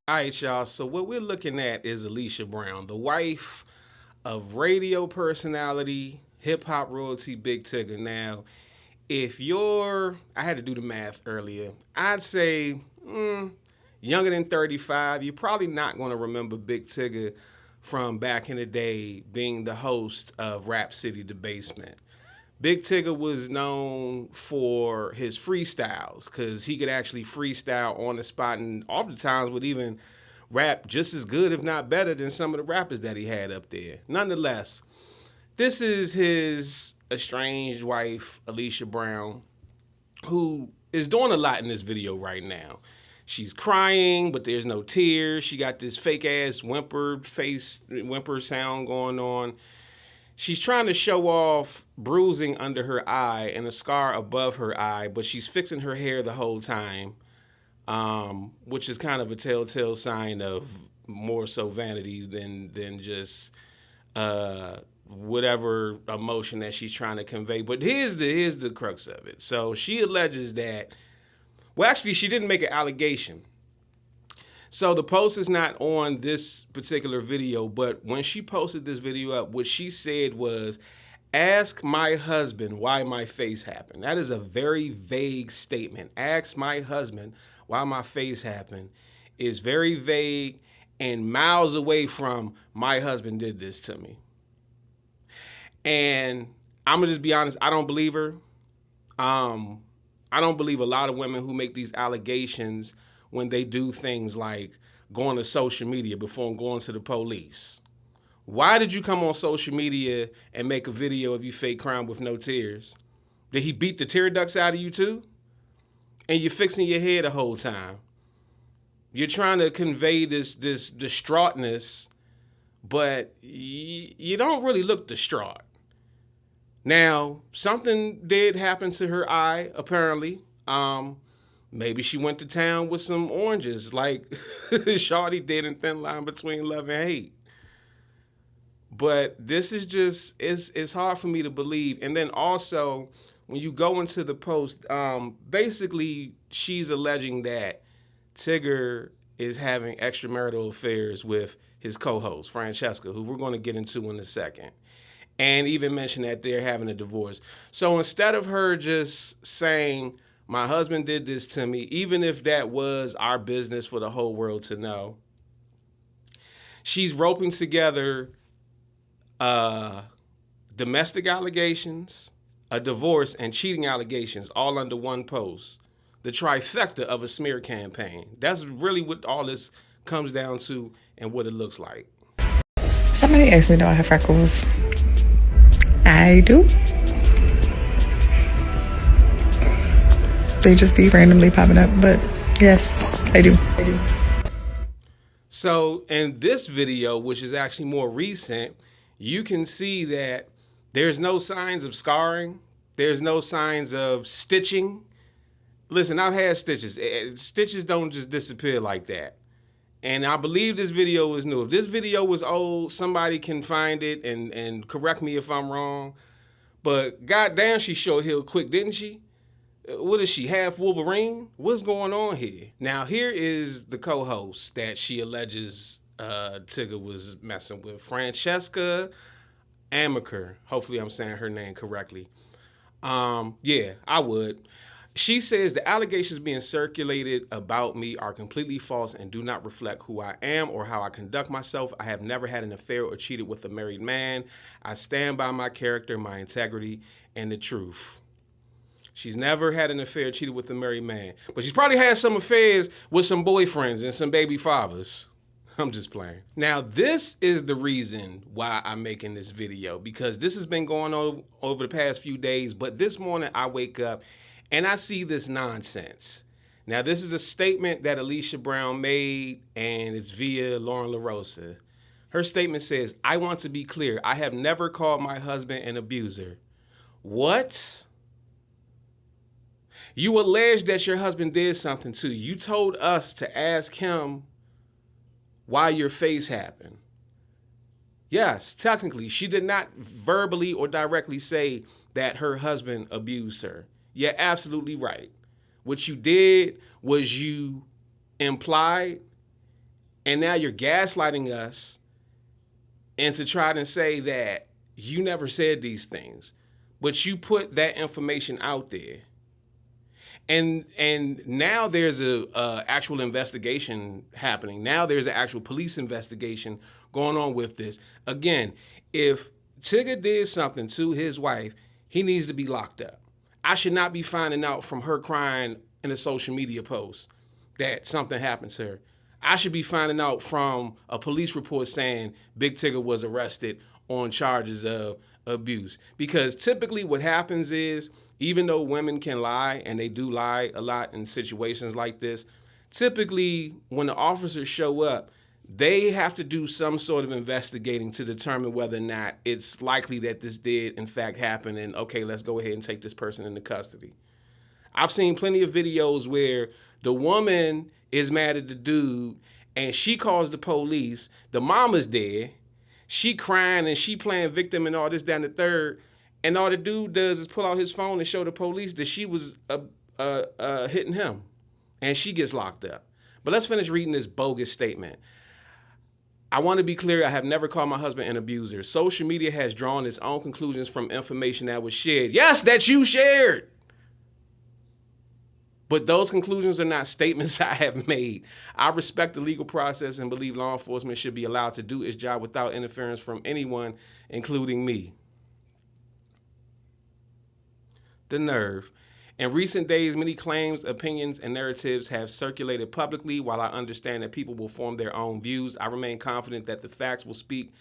All right, y'all. So what we're looking at is Alicia Brown, the wife of radio personality, hip hop royalty, Big Tigger. Now, if you're, I had to do the math earlier. I'd say younger than 35, you're probably not going to remember Big Tigger from back in the day being the host of Rap City The Basement. Big Tigger was known for his freestyles because he could actually freestyle on the spot and oftentimes would even rap just as good, if not better, than some of the rappers that he had up there. Nonetheless, this is his estranged wife, Alicia Brown, who is doing a lot in this video right now. She's crying, but there's no tears. She got this fake ass whimper sound going on. She's trying to show off bruising under her eye and a scar above her eye, but she's fixing her hair the whole time, which is kind of a telltale sign of more so vanity than just whatever emotion that she's trying to convey. But here's the crux of it. So she alleges that, well, actually, she didn't make an allegation. So the post is not on this particular video, but when she posted this video up, what she said was, ask my husband why my face happened. That is a very vague statement. Ask my husband why my face happened is very vague and miles away from my husband did this to me. And I'm going to just be honest, I don't believe her. I don't believe a lot of women who make these allegations when they do things like going to social media before going to the police. Why did you come on social media and make a video of you fake crying with no tears? Did he beat the tear ducts out of you too? And you're fixing your hair the whole time. You're trying to convey this distraughtness, but you don't really look distraught. Now, something did happen to her eye, apparently. Maybe she went to town with some oranges like Shawty did in Thin Line Between Love and Hate. But this is just, it's hard for me to believe. And then also, when you go into the post, basically she's alleging that Tigger is having extramarital affairs with his co-host, Francesca, who we're going to get into in a second. And even mention that they're having a divorce. So instead of her just saying, my husband did this to me, even if that was our business for the whole world to know, she's roping together domestic allegations, a divorce, and cheating allegations all under one post. The trifecta of a smear campaign. That's really what all this comes down to and what it looks like. Somebody asked me, do I have freckles? I do. They just be randomly popping up, but yes, I do. So in this video, which is actually more recent, you can see that there's no signs of scarring. There's no signs of stitching. Listen, I've had stitches. Stitches don't just disappear like that. And I believe this video is new. If this video was old, somebody can find it and correct me if I'm wrong. But goddamn, she short healed quick, didn't she? What is she, half Wolverine? What's going on here? Now, here is the co-host that she alleges Tigger was messing with. Francesca Amaker. Hopefully I'm saying her name correctly. Yeah, I would. She says the allegations being circulated about me are completely false and do not reflect who I am or how I conduct myself. I have never had an affair or cheated with a married man. I stand by my character, my integrity, and the truth. She's never had an affair, cheated with a married man. But she's probably had some affairs with some boyfriends and some baby fathers. I'm just playing. Now, this is the reason why I'm making this video, because this has been going on over the past few days. But this morning I wake up and I see this nonsense. Now, this is a statement that Alicia Brown made, and it's via Lauren LaRosa. Her statement says, I want to be clear. I have never called my husband an abuser. What? You alleged that your husband did something to you. You told us to ask him why your face happened. Yes, technically, she did not verbally or directly say that her husband abused her. You're absolutely right. What you did was you implied, and now you're gaslighting us into trying to say that you never said these things, but you put that information out there. And now there's a actual investigation happening. Now there's an actual police investigation going on with this. Again, if Tigger did something to his wife, he needs to be locked up. I should not be finding out from her crying in a social media post that something happened to her. I should be finding out from a police report saying Big Tigger was arrested on charges of abuse. Because typically what happens is, even though women can lie, and they do lie a lot in situations like this, typically when the officers show up, they have to do some sort of investigating to determine whether or not it's likely that this did in fact happen, and okay, let's go ahead and take this person into custody. I've seen plenty of videos where the woman is mad at the dude and she calls the police. The mama's there. She crying and she playing victim and all this, down the third. And all the dude does is pull out his phone and show the police that she was hitting him. And she gets locked up. But let's finish reading this bogus statement. I want to be clear, I have never called my husband an abuser. Social media has drawn its own conclusions from information that was shared. Yes, that you shared. But those conclusions are not statements I have made. I respect the legal process and believe law enforcement should be allowed to do its job without interference from anyone, including me. The nerve. In recent days, many claims, opinions, and narratives have circulated publicly. While I understand that people will form their own views, I remain confident that the facts will speak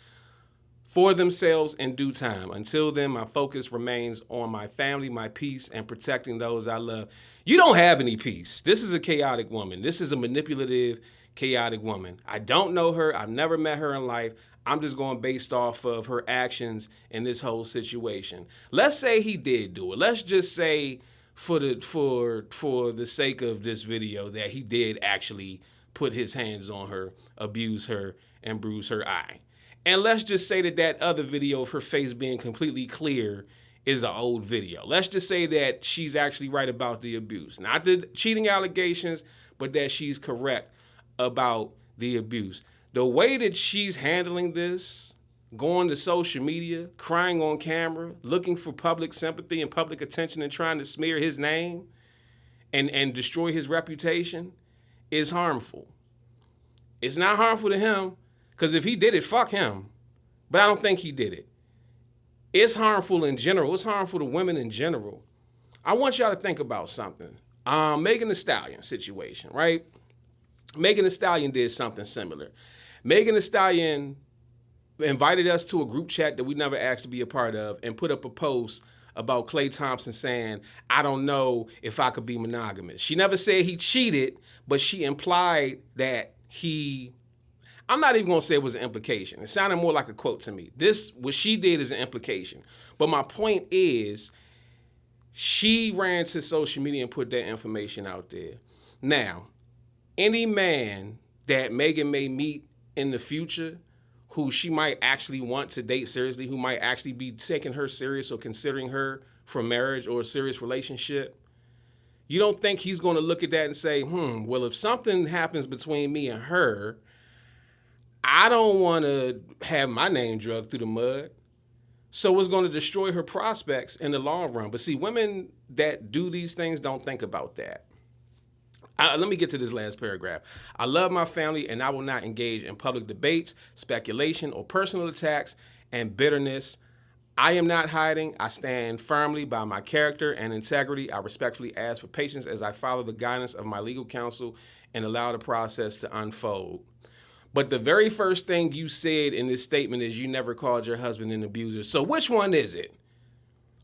for themselves in due time. Until then, my focus remains on my family, my peace, and protecting those I love. You don't have any peace. This is a chaotic woman. This is a manipulative, chaotic woman. I don't know her. I've never met her in life. I'm just going based off of her actions in this whole situation. Let's say he did do it. Let's just say for the sake of this video that he did actually put his hands on her, abuse her, and bruise her eye. And let's just say that other video of her face being completely clear is an old video. Let's just say that she's actually right about the abuse. Not the cheating allegations, but that she's correct about the abuse. The way that she's handling this, going to social media, crying on camera, looking for public sympathy and public attention and trying to smear his name and destroy his reputation is harmful. It's not harmful to him, because if he did it, fuck him. But I don't think he did it. It's harmful in general. It's harmful to women in general. I want y'all to think about something. Megan Thee Stallion situation, right? Megan Thee Stallion did something similar. Megan Thee Stallion invited us to a group chat that we never asked to be a part of and put up a post about Klay Thompson saying, I don't know if I could be monogamous. She never said he cheated, but she implied that I'm not even going to say it was an implication. It sounded more like a quote to me. What she did is an implication. But my point is, she ran to social media and put that information out there. Now, any man that Megan may meet in the future who she might actually want to date seriously, who might actually be taking her serious or considering her for marriage or a serious relationship, you don't think he's going to look at that and say, well, if something happens between me and her, I don't want to have my name dragged through the mud. So it's going to destroy her prospects in the long run. But see, women that do these things don't think about that. Let me get to this last paragraph. I love my family and I will not engage in public debates, speculation, or personal attacks and bitterness. I am not hiding. I stand firmly by my character and integrity. I respectfully ask for patience as I follow the guidance of my legal counsel and allow the process to unfold. But the very first thing you said in this statement is you never called your husband an abuser. So which one is it?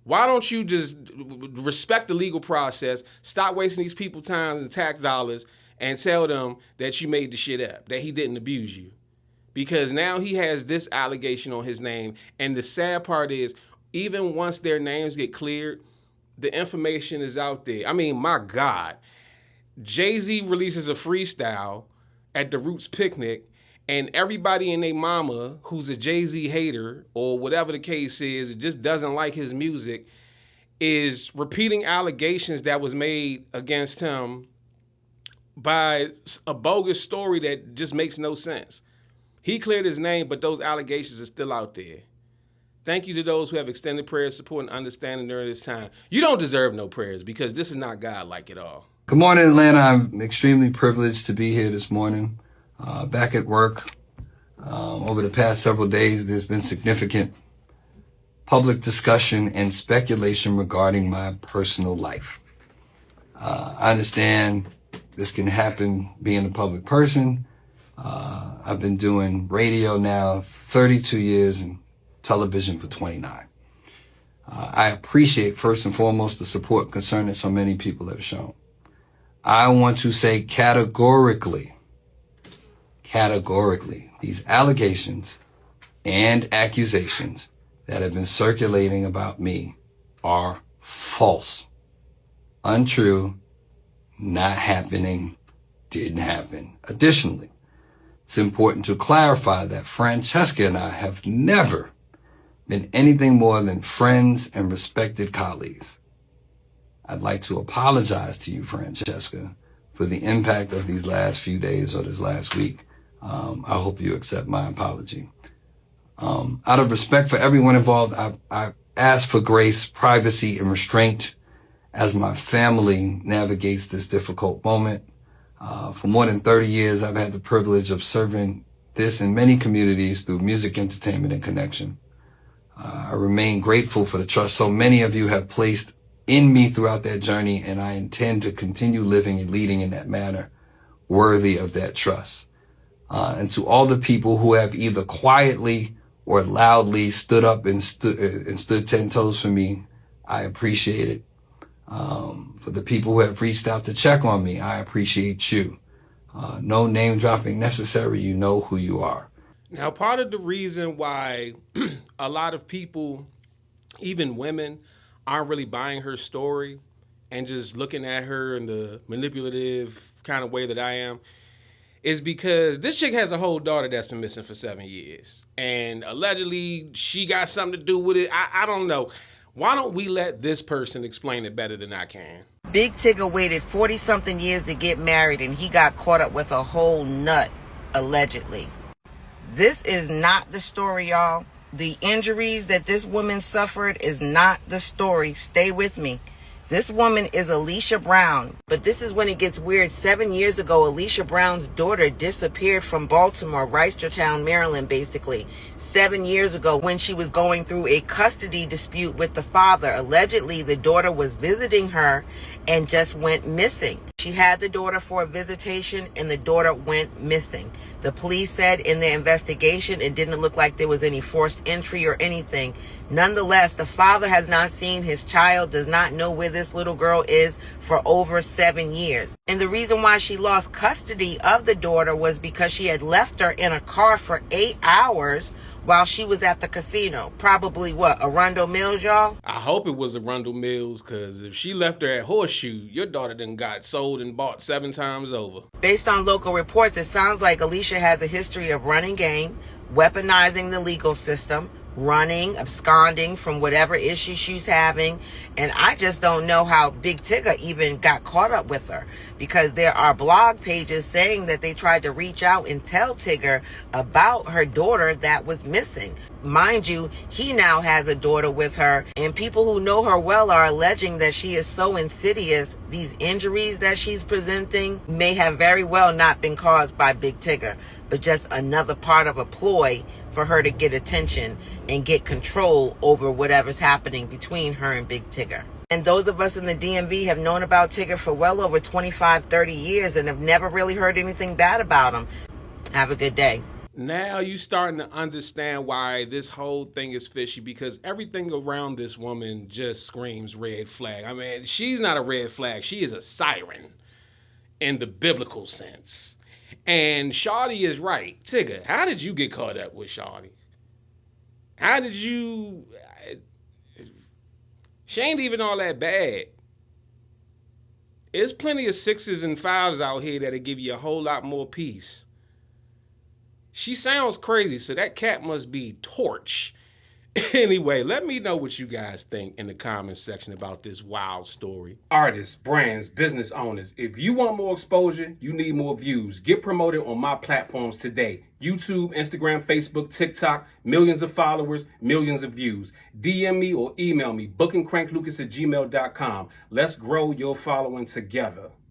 Why don't you just respect the legal process, stop wasting these people's time and tax dollars, and tell them that you made the shit up, that he didn't abuse you? because now he has this allegation on his name. And the sad part is, even once their names get cleared, the information is out there. I mean, my God, Jay-Z releases a freestyle at the Roots picnic, and everybody and their mama who's a Jay-Z hater or whatever the case is, just doesn't like his music, is repeating allegations that was made against him by a bogus story that just makes no sense. He cleared his name, but those allegations are still out there. Thank you to those who have extended prayers, support, and understanding during this time. You don't deserve no prayers because this is not God-like at all. Good morning, Atlanta. I'm extremely privileged to be here this morning, back at work. Over the past several days, there's been significant public discussion and speculation regarding my personal life. I understand this can happen being a public person. I've been doing radio now 32 years and television for 29. I appreciate first and foremost the support and concern that so many people have shown. I want to say categorically, these allegations and accusations that have been circulating about me are false, untrue, not happening, didn't happen. Additionally, it's important to clarify that Francesca and I have never been anything more than friends and respected colleagues. I'd like to apologize to you, Francesca, for the impact of these last few days or this last week. I hope you accept my apology. Out of respect for everyone involved, I ask for grace, privacy, and restraint as my family navigates this difficult moment. For more than 30 years, I've had the privilege of serving this in many communities through music, entertainment, and connection. I remain grateful for the trust so many of you have placed in me throughout that journey, and I intend to continue living and leading in that manner worthy of that trust. And to all the people who have either quietly or loudly stood up and stood 10 toes for me, I appreciate it. For the people who have reached out to check on me, I appreciate you. No name dropping necessary. You know who you are. Now, part of the reason why a lot of people, even women, aren't really buying her story and just looking at her in the manipulative kind of way that I am is because this chick has a whole daughter that's been missing for 7 years. And allegedly she got something to do with it. I don't know. Why don't we let this person explain it better than I can? Big Tigger waited 40-something years to get married, and he got caught up with a whole nut, allegedly. This is not the story, y'all. The injuries that this woman suffered is not the story. Stay with me. This woman is Alicia Brown, but this is when it gets weird. 7 years ago, Alicia Brown's daughter disappeared from Baltimore, Reisterstown, Maryland, basically. 7 years ago, when she was going through a custody dispute with the father. Allegedly, the daughter was visiting her and just went missing. She had the daughter for a visitation and the daughter went missing. The police said in their investigation it didn't look like there was any forced entry or anything. Nonetheless, the father has not seen his child, does not know where this little girl is for over 7 years. And the reason why she lost custody of the daughter was because she had left her in a car for 8 hours while she was at the casino. Probably what, Arundel Mills, y'all? I hope it was Arundel Mills, because if she left her at Horseshoe, your daughter done got sold and bought 7 times over. Based on local reports, it sounds like Alicia has a history of running game, weaponizing the legal system, running, absconding from whatever issue she's having. And I just don't know how Big Tigger even got caught up with her, because there are blog pages saying that they tried to reach out and tell Tigger about her daughter that was missing. Mind you, he now has a daughter with her, and people who know her well are alleging that she is so insidious. These injuries that she's presenting may have very well not been caused by Big Tigger, but just another part of a ploy for her to get attention and get control over whatever's happening between her and Big Tigger. And those of us in the DMV have known about Tigger for well over 25, 30 years and have never really heard anything bad about him. Have a good day. Now you starting to understand why this whole thing is fishy, because everything around this woman just screams red flag. I mean, she's not a red flag. She is a siren in the biblical sense. And Shawty is right. Tigger, how did you get caught up with Shawty? How did you... She ain't even all that bad. There's plenty of 6s and 5s out here that'll give you a whole lot more peace. She sounds crazy, so that cat must be Torch. Anyway, let me know what you guys think in the comments section about this wild story. Artists, brands, business owners, if you want more exposure, you need more views. Get promoted on my platforms today. YouTube, Instagram, Facebook, TikTok, millions of followers, millions of views. DM me or email me, bookingcranklucas@gmail.com. Let's grow your following together.